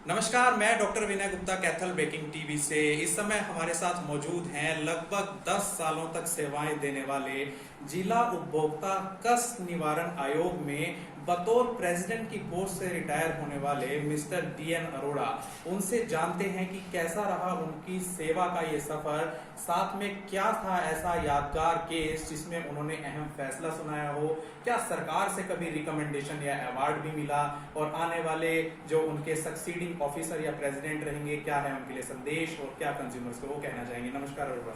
नमस्कार, मैं डॉक्टर विनय Gupta Kaithal baking TV से। इस समय हमारे साथ मौजूद हैं लगभग 10 सालों तक सेवाएं देने वाले जिला उपभोक्ता कष्ट निवारण आयोग में बतौर प्रेसिडेंट की पोस्ट से रिटायर होने वाले मिस्टर DN अरोड़ा। उनसे जानते हैं कि कैसा रहा उनकी सेवा का ये सफर, साथ में क्या था ऐसा यादगार केस जिसमें उन्होंने अहम फैसला सुनाया हो, क्या सरकार से कभी रिकमेंडेशन या अवार्ड भी मिला, और आने वाले जो उनके सक्सीडिंग ऑफिसर या प्रेसिडेंट रहेंगे क्या है उनके लिए संदेश और क्या कंज्यूमर्स को वो कहना चाहेंगे। नमस्कार अरोड़ा।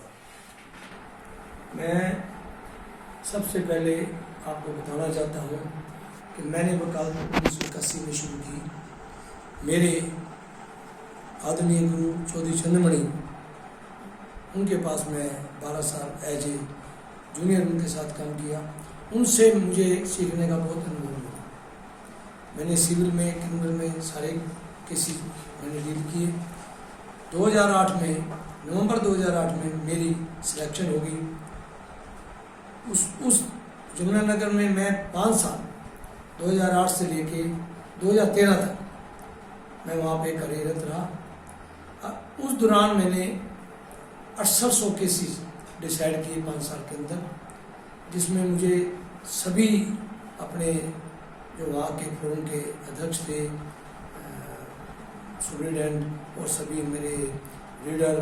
मैं सबसे पहले आपको बताना चाहता हूँ कि मैंने वकालत 1981 में शुरू की। मेरे आदरणीय गुरु चौधरी चंद्रमणि, उनके पास मैं 12 साल एज ए जूनियर उनके साथ काम किया। उनसे मुझे सीखने का बहुत अनुभव मिला। मैंने सिविल में, क्रिमिनल में सारे केसेस मैंने डील किए। 2008 में, नवंबर 2008 में मेरी सिलेक्शन हो गई। उस जमुनानगर में मैं 5 साल 2008 से लेके 2013 तक मैं वहाँ पे कार्यरत रहा। उस दौरान मैंने 6800 केसेस डिसाइड किए 5 साल के अंदर, जिसमें मुझे सभी अपने जो वहाँ के फोरम के अध्यक्ष थे, सुप्रिटेंडेंट और सभी मेरे रीडर,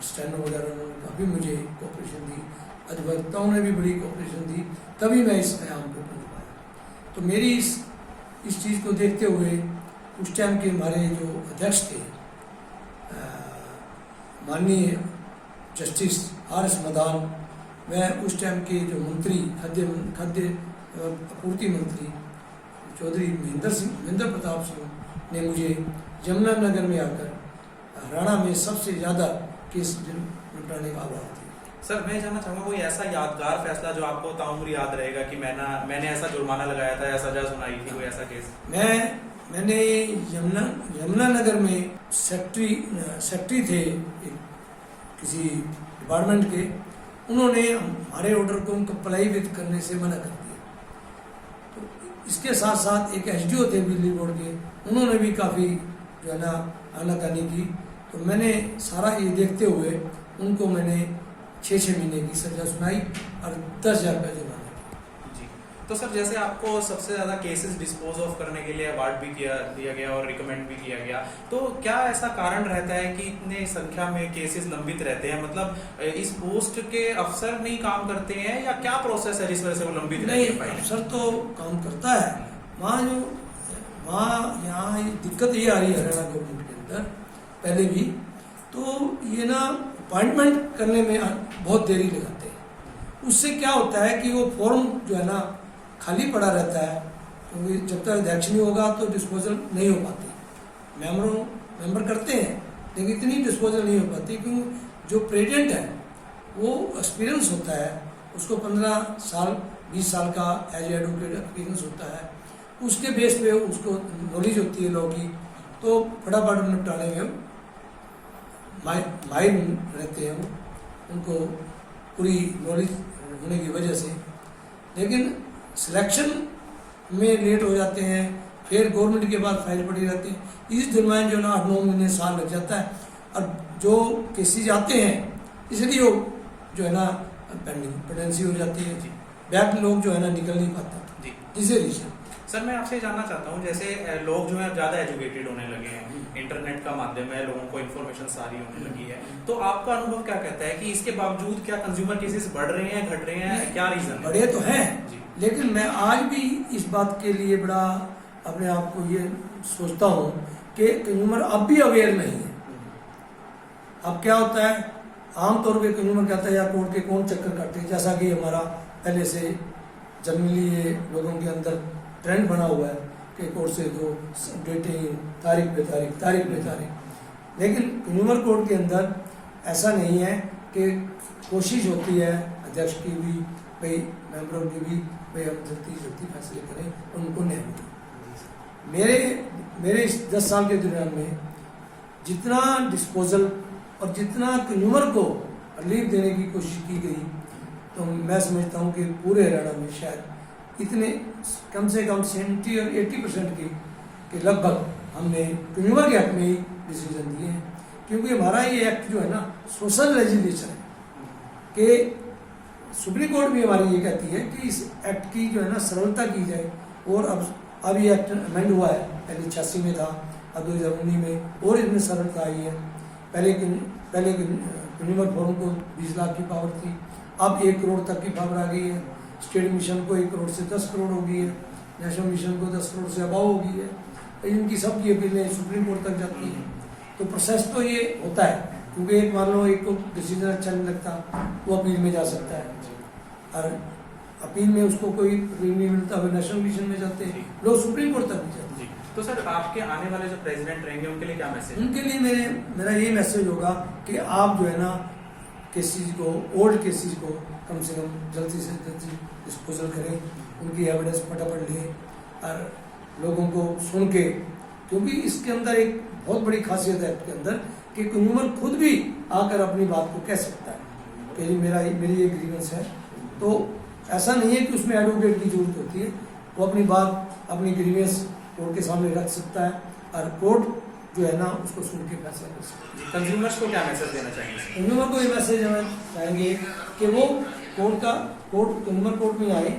स्टैनो वगैरह, उन्होंने काफ़ी मुझे कोऑपरेशन दी। अधिवक्ताओं ने भी बड़ी कोऑपरेशन दी, तभी मैं इस आयाम पे पहुँच पाया। तो मेरी इस चीज़ को देखते हुए उस टाइम के हमारे जो अध्यक्ष थे, माननीय जस्टिस RS मदान, वह उस टाइम के जो मंत्री, खाद्य आपूर्ति मंत्री चौधरी महेंद्र प्रताप सिंह ने मुझे जमुनानगर में आकर हरियाणा में सबसे ज़्यादा केस निपटाने का आह्वान दिया। सर, मैं जानना चाहूँगा कोई ऐसा यादगार फैसला जो आपको ताउम्र याद रहेगा कि मैंने ऐसा जुर्माना लगाया था या सजा सुनाई थी, कोई ऐसा केस? मैंने यमुनानगर में सेक्रेटरी थे किसी डिपार्टमेंट के, उन्होंने हमारे ऑर्डर को कंप्लाई विद करने से मना कर दिया। तो इसके साथ साथ एक SDO थे बिजली बोर्ड के, उन्होंने भी काफ़ी जो है ना आनाकानी की। तो मैंने सारा ये देखते हुए उनको मैंने 6 महीने की सजा सुनाई और 10,000 रुपये जुर्माना जी। तो सर, जैसे आपको सबसे ज़्यादा केसेस डिस्पोज ऑफ करने के लिए अवार्ड भी दिया गया और रिकमेंड भी किया गया, तो क्या ऐसा कारण रहता है कि इतने संख्या में केसेस लंबित रहते हैं? मतलब इस पोस्ट के अफसर नहीं काम करते हैं या क्या प्रोसेस है जिस वजह से वो लंबित रहते हैं? नहीं, अफसर तो काम करता है। यहाँ दिक्कत ये आ रही है हरियाणा गवर्नमेंट के अंदर पहले भी, तो ये ना अपॉइंटमेंट करने में बहुत देरी लगाते हैं। उससे क्या होता है कि वो फॉर्म जो है ना खाली पड़ा रहता है, क्योंकि जब तक अध्यक्ष नहीं होगा तो डिस्पोजल नहीं हो पाती। मेंबर करते हैं लेकिन इतनी डिस्पोजल नहीं हो पाती, क्योंकि जो प्रेसिडेंट है वो एक्सपीरियंस होता है, उसको 15 साल 20 साल का एज एडवोकेट एक्सपीरियंस होता है। उसके बेस पे उसको नॉलेज होती है लॉ की, तो फटाफट निपटाने में माहिर रहते हैं उनको पूरी नॉलेज होने की वजह से। लेकिन सिलेक्शन में लेट हो जाते हैं, फिर गवर्नमेंट के पास फाइल पड़ी रहती है। इस दरम्यान जो ना 8-9 महीने साल लग जाता है, और जो केसेज आते हैं इसलिए वो जो है ना पेंडेंसी हो जाती है। बैक लोग जो है ना निकल नहीं पाता जी। इसे रीजन। सर, मैं आपसे जानना चाहता हूँ, जैसे लोग जो है ज़्यादा एजुकेटेड होने लगे हैं, इंटरनेट का माध्यम है, लोगों को इन्फॉर्मेशन सारी होने लगी है, तो आपका अनुभव क्या कहता है कि इसके बावजूद क्या कंज्यूमर केसेस बढ़ रहे हैं, घट रहे हैं, क्या रीज़न? बढ़े तो हैं, लेकिन मैं आज भी इस बात के लिए बड़ा अपने आप को ये सोचता हूँ कि कंज्यूमर अब भी अवेयर नहीं है। अब क्या होता है, आमतौर पे कंज्यूमर कहता है यार कोर्ट के कौन चक्कर काटे, जैसा कि हमारा पहले से जनरली ये लोगों के अंदर ट्रेंड बना हुआ है कि कोर्ट से दो डेटिंग, तारीख पे तारीख। लेकिन कंज्यूमर कोर्ट के अंदर ऐसा नहीं है कि कोशिश होती है अध्यक्ष की भी, भाई मेंबरों की भी, भाई हम जल्दी फैसले करें, उनको न्याय मिले। मेरे इस 10 साल के दौरान में जितना डिस्पोजल और जितना कंज्यूमर को रिलीफ देने की कोशिश की गई, तो मैं समझता हूँ कि पूरे हरियाणा में शायद इतने कम से कम 70 और 80% के लगभग हमने कंज्यूमर के हक में ही डिसीजन दिए हैं, क्योंकि हमारा ये एक्ट जो है ना सोशल लेजिस्लेशन है कि सुप्रीम कोर्ट भी हमारी ये कहती है कि इस एक्ट की जो है ना सरलता की जाए। और अब ये एक्ट अमेंड हुआ है, पहले 86 में था, अब 2019 में और इसमें सरलता आई है। पहले कंज्यूमर फोरम को 20 लाख की पावर थी, अब 1 करोड़ तक की पावर आ गई है। स्टेट मिशन को 1 करोड़ से 10 करोड़ हो गई है, नेशनल मिशन को 10 करोड़ से अबाव हो गई है। इनकी सबकी अपीलें सुप्रीम कोर्ट तक जाती हैं। तो प्रोसेस तो ये होता है, क्योंकि एक मान लो एक को डिसीजन अच्छा नहीं लगता, वो अपील में जा सकता है, और अपील में उसको कोई अपील नहीं मिलता, वो नेशनल मिशन में जाते हैं, लोग सुप्रीम कोर्ट तक भी जाते हैं। तो सर आपके आने वाले जो प्रेसिडेंट रहेंगे उनके लिए क्या मैसेज? उनके लिए मेरा ये मैसेज होगा कि आप जो है ना केसेस को, ओल्ड केसेस को कम से कम जल्दी से जल्दी डिस्पोजल करें, उनकी एविडेंस फटाफट लें और लोगों को सुन के, क्योंकि इसके अंदर एक बहुत बड़ी खासियत है इसके अंदर कि कंज्यूमर खुद भी आकर अपनी बात को कह सकता है कि मेरी ये ग्रीवेंस है। तो ऐसा नहीं है कि उसमें एडवोकेट की जरूरत होती है, वो अपनी बात, अपनी ग्रीवेंस कोर्ट के सामने रख सकता है और कोर्ट जो है ना उसको सुन के फैसला कर सकता है। कंज्यूमर्स को क्या मैसेज देना चाहेंगे? कंज्यूमर को ये मैसेज हमें चाहेंगे कि वो कंज्यूमर कोर्ट में आए,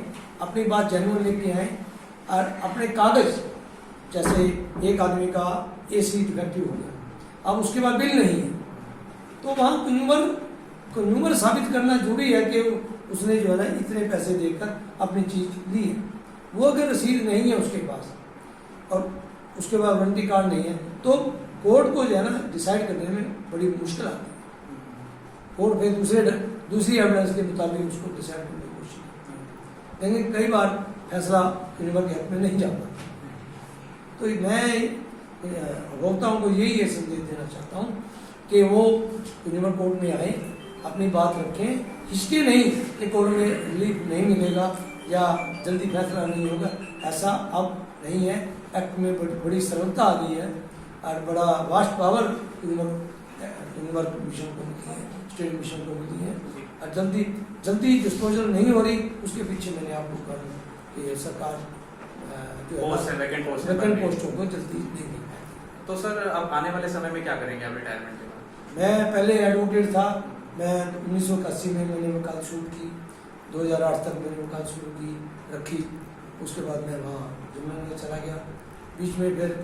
अपनी बात जेन्युइन लेके आए और अपने कागज, जैसे एक आदमी का AC डिफेक्टिव हो गया, अब उसके बाद बिल नहीं है, तो वहाँ कंज्यूमर साबित करना जरूरी है कि उसने जो है ना इतने पैसे देकर अपनी चीज ली है। वो अगर रसीद नहीं है उसके पास और उसके बाद वारंटी कार्ड नहीं है, तो कोर्ट को जो है ना डिसाइड करने में बड़ी मुश्किल आती है। कोर्ट फिर दूसरी एविडेंस के मुताबिक उसको डिसाइड करने की कोशिश करती है, लेकिन कई बार फैसला कंज्यूमर के हक में नहीं जाता। तो मैं उपभोक्ताओं को यही संदेश देना चाहता हूँ कि वो कंज्यूमर कोर्ट में आए, अपनी बात रखें, हिचके नहीं कि कोर्ट में रिलीफ नहीं मिलेगा या जल्दी फैसला नहीं होगा, ऐसा अब नहीं है। एक्ट में बड़ी सरलता आ गई है और बड़ा वास्ट पावर कंज्यूमर मिशन को मिली है, स्टेट मिशन को मिली है, और जल्दी डिस्पोजल नहीं हो रही। उसके पीछे मैंने आपको कहा कि सरकार जो है वैकेंट पोस्टों को जल्दी देगी। तो सर अब आने वाले समय में क्या करेंगे आप रिटायरमेंट के बाद? मैं पहले एडवोकेट था, मैं 1981 में मैंने वकालत शुरू की, 2008 तक मैंने वकालत शुरू की रखी। उसके बाद मैं वहाँ जम्मू में चला गया, बीच में फिर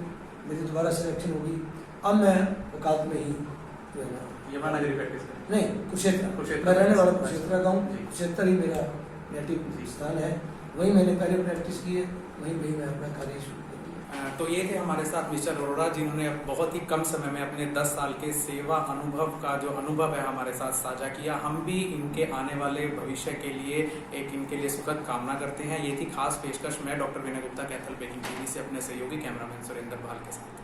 मेरी दोबारा सिलेक्शन होगी। अब मैं वकालत में ही जो है ना यमुनानगरी प्रैक्टिस करें? नहीं, कुरुक्षेत्र, मैं रहने वाला कुरुक्षेत्र का हूँ, कुरुक्षेत्र ही मेरा नेटिव स्थान है, वहीं मैंने पहले प्रैक्टिस की है, वहीं मैं अपना कार्य शुरू कर दिया। तो ये थे हमारे साथ मिस्टर अरोड़ा, जिन्होंने बहुत ही कम समय में अपने 10 साल के सेवा अनुभव का जो अनुभव है हमारे साथ साझा किया। हम भी इनके आने वाले भविष्य के लिए इनके लिए सुखद कामना करते हैं। ये थी खास पेशकश मैं डॉक्टर विनय गुप्ता कैथल बेकिंग टीवी से अपने सहयोगी कैमरामैन सुरेंद्र भाल के साथ।